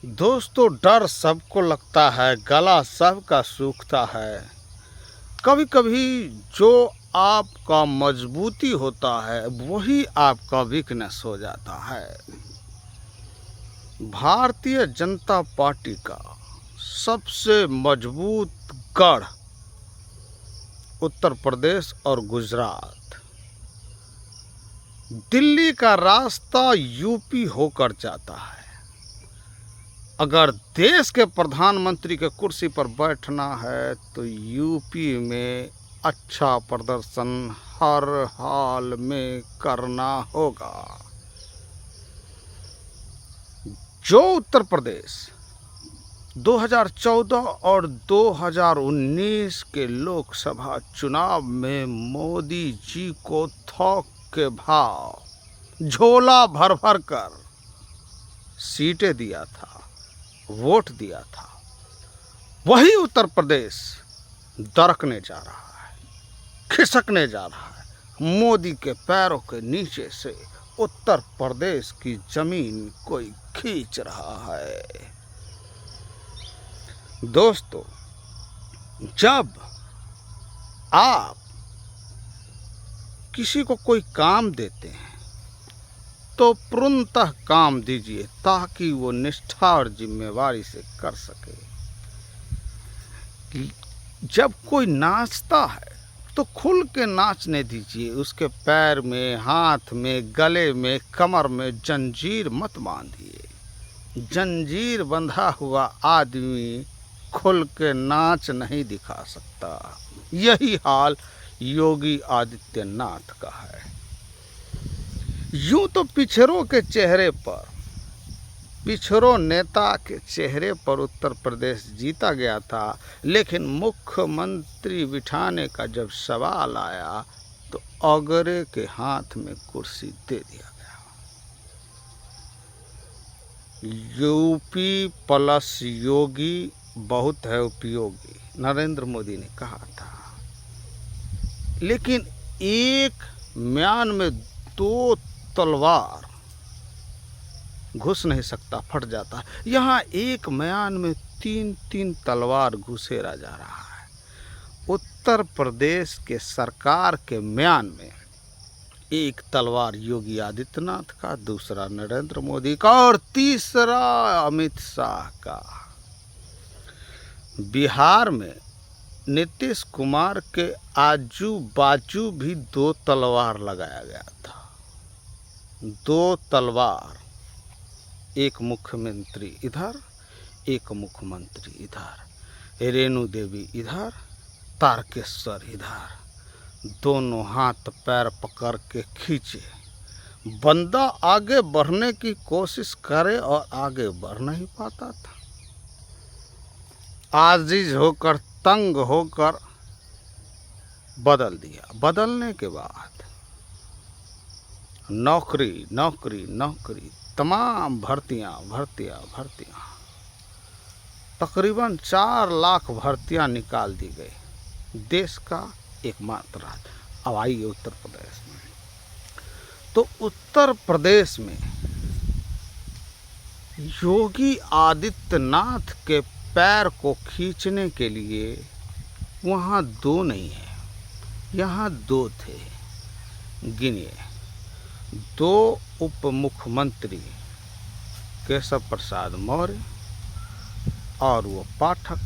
दोस्तों, डर सबको लगता है, गला सबका सूखता है। कभी कभी जो आपका मजबूती होता है वही आपका वीकनेस हो जाता है। भारतीय जनता पार्टी का सबसे मजबूत गढ़ उत्तर प्रदेश और गुजरात। दिल्ली का रास्ता यूपी होकर जाता है। अगर देश के प्रधानमंत्री के कुर्सी पर बैठना है तो यूपी में अच्छा प्रदर्शन हर हाल में करना होगा। जो उत्तर प्रदेश 2014 और 2019 के लोकसभा चुनाव में मोदी जी को थोक के भाव झोला भर भर कर सीटें दिया था, वोट दिया था, वही उत्तर प्रदेश दरकने जा रहा है, खिसकने जा रहा है। मोदी के पैरों के नीचे से उत्तर प्रदेश की जमीन कोई खींच रहा है। दोस्तों, जब आप किसी को कोई काम देते हैं तो पूर्णतः काम दीजिए ताकि वो निष्ठा और जिम्मेवारी से कर सके। जब कोई नाचता है तो खुल के नाचने दीजिए। उसके पैर में, हाथ में, गले में, कमर में जंजीर मत बांधिए। जंजीर बंधा हुआ आदमी खुल के नाच नहीं दिखा सकता। यही हाल योगी आदित्यनाथ का है। यूं तो पिछड़ों के चेहरे पर, पिछड़ों नेता के चेहरे पर उत्तर प्रदेश जीता गया था, लेकिन मुख्यमंत्री बिठाने का जब सवाल आया तो अगरे के हाथ में कुर्सी दे दिया गया। यूपी प्लस योगी बहुत है उपयोगी, नरेंद्र मोदी ने कहा था। लेकिन एक म्यान में दो तलवार घुस नहीं सकता, फट जाता है। यहाँ एक म्यान में तीन तीन तलवार घुसेरा जा रहा है। उत्तर प्रदेश के सरकार के म्यान में एक तलवार योगी आदित्यनाथ का, दूसरा नरेंद्र मोदी का और तीसरा अमित शाह का। बिहार में नीतीश कुमार के आजू बाजू भी दो तलवार लगाया गया था। दो तलवार, एक मुख्यमंत्री इधर, एक मुख्यमंत्री इधर, रेणु देवी इधर, तारकेश्वर इधर। दोनों हाथ पैर पकड़ के खींचे। बंदा आगे बढ़ने की कोशिश करे और आगे बढ़ नहीं पाता था। आजिज होकर, तंग होकर बदल दिया। बदलने के बाद नौकरी नौकरी नौकरी, तमाम भर्तियां भर्तियां भर्तियां, तकरीबन 4 लाख भर्तियां निकाल दी गई। देश का एकमात्र राज्य। अब आइए उत्तर प्रदेश में। तो उत्तर प्रदेश में योगी आदित्यनाथ के पैर को खींचने के लिए वहाँ दो नहीं है, यहाँ दो थे। गिनिए, दो उप मुख्यमंत्री केशव प्रसाद मौर्य और वो पाठक,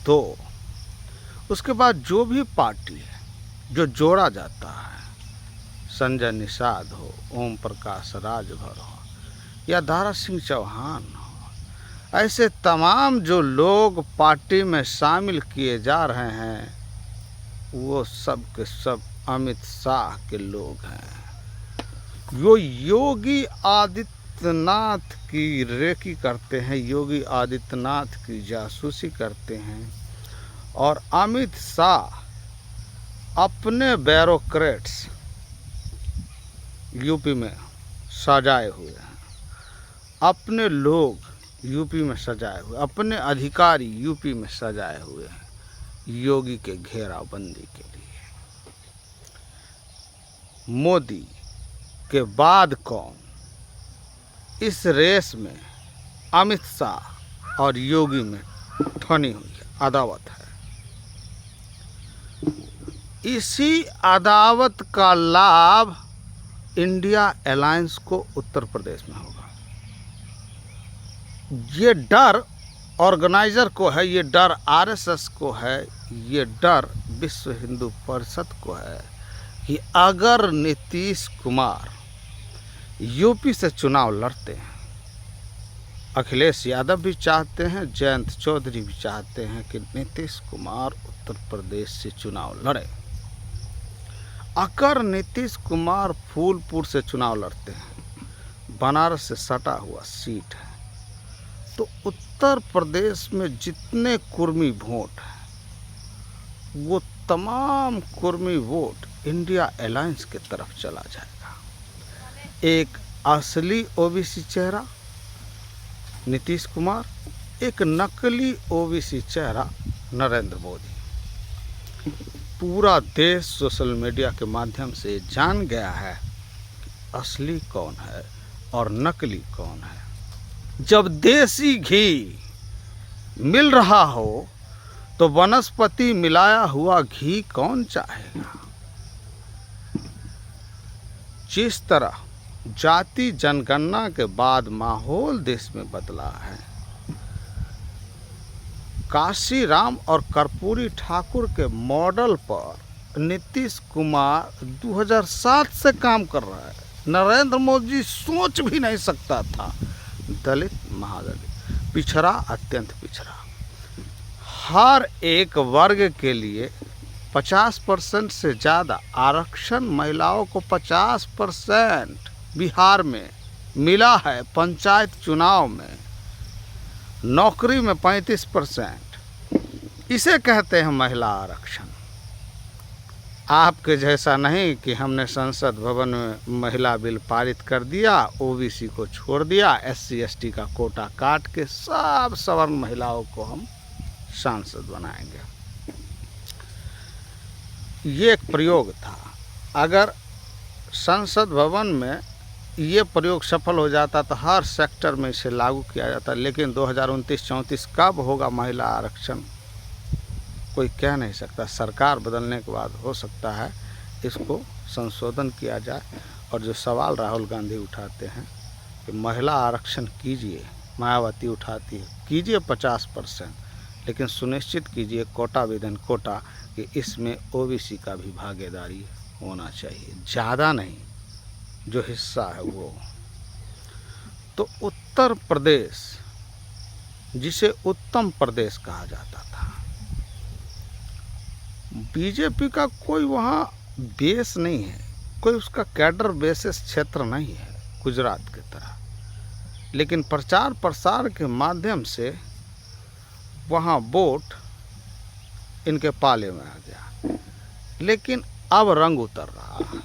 दो। उसके बाद जो भी पार्टी है जो जोड़ा जाता है, संजय निषाद हो, ओम प्रकाश राजभर हो या दारा सिंह चौहान हो, ऐसे तमाम जो लोग पार्टी में शामिल किए जा रहे हैं वो सब के सब अमित शाह के लोग हैं। वो योगी आदित्यनाथ की रेकी करते हैं, योगी आदित्यनाथ की जासूसी करते हैं। और अमित शाह अपने ब्यूरोक्रेट्स यूपी में सजाए हुए हैं, अपने लोग यूपी में सजाए हुए, अपने अधिकारी यूपी में सजाए हुए हैं योगी के घेराबंदी के लिए। मोदी के बाद कौन इस रेस में अमित शाह और योगी में ठनी हुई है, अदावत है। इसी अदावत का लाभ इंडिया अलायंस को उत्तर प्रदेश में होगा। ये डर ऑर्गेनाइजर को है, ये डर आरएसएस को है, ये डर विश्व हिंदू परिषद को है कि अगर नीतीश कुमार यूपी से चुनाव लड़ते हैं, अखिलेश यादव भी चाहते हैं, जयंत चौधरी भी चाहते हैं कि नीतीश कुमार उत्तर प्रदेश से चुनाव लड़े। अगर नीतीश कुमार फूलपुर से चुनाव लड़ते हैं, बनारस से सटा हुआ सीट है, तो उत्तर प्रदेश में जितने कुर्मी वोट हैं वो तमाम कुर्मी वोट इंडिया अलायंस की तरफ चला जाएगा। एक असली ओबीसी चेहरा नीतीश कुमार, एक नकली ओबीसी चेहरा नरेंद्र मोदी। पूरा देश सोशल मीडिया के माध्यम से जान गया है कि असली कौन है और नकली कौन है। जब देसी घी मिल रहा हो तो वनस्पति मिलाया हुआ घी कौन चाहेगा। जिस तरह जाति जनगणना के बाद माहौल देश में बदला है, काशीराम और कर्पूरी ठाकुर के मॉडल पर नीतीश कुमार 2007 से काम कर रहा है। नरेंद्र मोदी सोच भी नहीं सकता था। दलित, महादलित, पिछड़ा, अत्यंत पिछड़ा, हर एक वर्ग के लिए 50% से ज़्यादा आरक्षण, महिलाओं को 50% बिहार में मिला है। पंचायत चुनाव में नौकरी में 35%, इसे कहते हैं महिला आरक्षण। आपके जैसा नहीं कि हमने संसद भवन में महिला बिल पारित कर दिया, ओबीसी को छोड़ दिया, SC ST का कोटा काट के सब सवर्ण महिलाओं को हम सांसद बनाएंगे। ये एक प्रयोग था। अगर संसद भवन में ये प्रयोग सफल हो जाता तो हर सेक्टर में इसे लागू किया जाता, लेकिन 2029-34 कब होगा महिला आरक्षण कोई कह नहीं सकता। सरकार बदलने के बाद हो सकता है इसको संशोधन किया जाए। और जो सवाल राहुल गांधी उठाते हैं कि महिला आरक्षण कीजिए, मायावती उठाती है, कीजिए 50%, लेकिन सुनिश्चित कीजिए कोटा विदन कोटा कि इसमें ओबीसी का भी भागीदारी होना चाहिए, ज़्यादा नहीं, जो हिस्सा है वो। तो उत्तर प्रदेश, जिसे उत्तम प्रदेश कहा जाता था, बीजेपी का कोई वहाँ बेस नहीं है, कोई उसका कैडर बेसिस क्षेत्र नहीं है गुजरात की तरह, लेकिन प्रचार प्रसार के माध्यम से वहाँ वोट इनके पाले में आ गया। लेकिन अब रंग उतर रहा है।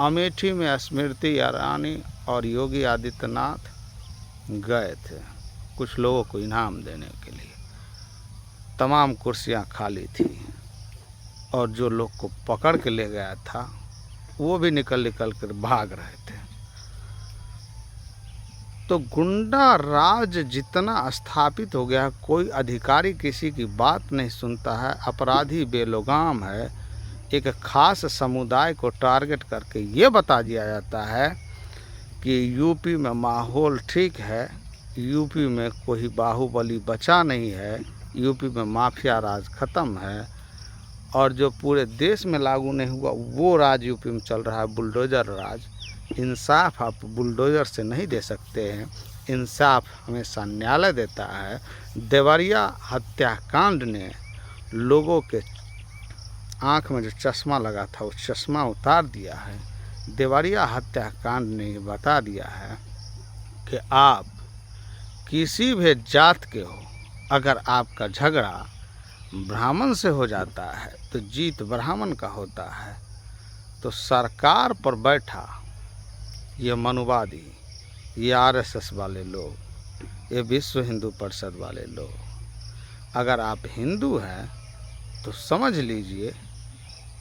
अमेठी में स्मृति ईरानी और योगी आदित्यनाथ गए थे कुछ लोगों को इनाम देने के लिए। तमाम कुर्सियां खाली थी और जो लोग को पकड़ के ले गया था वो भी निकल कर भाग रहे थे। तो गुंडा राज जितना स्थापित हो गया, कोई अधिकारी किसी की बात नहीं सुनता है, अपराधी बेलगाम है। एक खास समुदाय को टारगेट करके ये बता दिया जाता है कि यूपी में माहौल ठीक है, यूपी में कोई बाहुबली बचा नहीं है, यूपी में माफिया राज ख़त्म है, और जो पूरे देश में लागू नहीं हुआ वो राज यूपी में चल रहा है, बुलडोज़र राज। इंसाफ आप बुलडोज़र से नहीं दे सकते हैं, इंसाफ हमेशा न्यायालय देता है। देवरिया हत्याकांड ने लोगों के आँख में जो चश्मा लगा था वो चश्मा उतार दिया है। देवरिया हत्याकांड ने ये बता दिया है कि आप किसी भी जात के हो, अगर आपका झगड़ा ब्राह्मण से हो जाता है तो जीत ब्राह्मण का होता है। तो सरकार पर बैठा ये मनुवादी, ये आरएसएस वाले लोग, ये विश्व हिंदू परिषद वाले लोग, अगर आप हिंदू हैं तो समझ लीजिए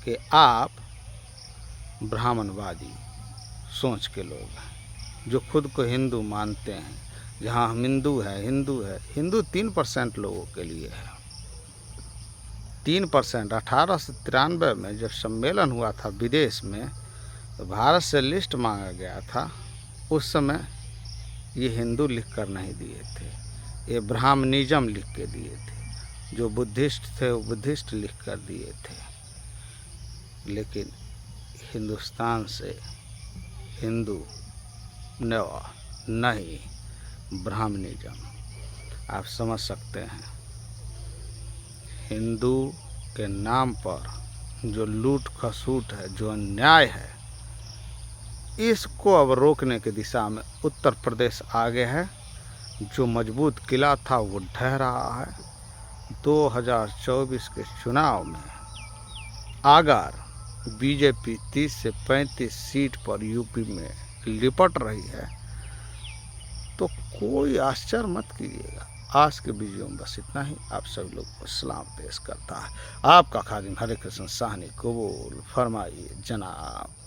कि आप ब्राह्मणवादी सोच के लोग हैं, जो खुद को हिंदू मानते हैं। जहाँ हम हिंदू है, हिंदू 3% लोगों के लिए है। 3%। 1893 में जब सम्मेलन हुआ था विदेश में, तो भारत से लिस्ट मांगा गया था। उस समय ये हिंदू लिख कर नहीं दिए थे, ये ब्राह्मणिज्म लिख के दिए थे। जो बुद्धिस्ट थे वो बुद्धिस्ट लिख कर दिए थे। लेकिन हिंदुस्तान से हिंदू नहीं, ब्राह्मणिज्म। आप समझ सकते हैं, हिंदू के नाम पर जो लूट खसूट है, जो अन्याय है, इसको अब रोकने की दिशा में उत्तर प्रदेश आगे है। जो मजबूत किला था वो ढह रहा है। 2024 के चुनाव में अगर बीजेपी 30 से 35 सीट पर यूपी में लिपट रही है तो कोई आश्चर्य मत कीजिएगा। आज के वीडियो में बस इतना ही। आप सभी लोग को सलाम पेश करता है आपका खादिम हरे कृष्ण साहनी। कबूल फरमाइए जनाब।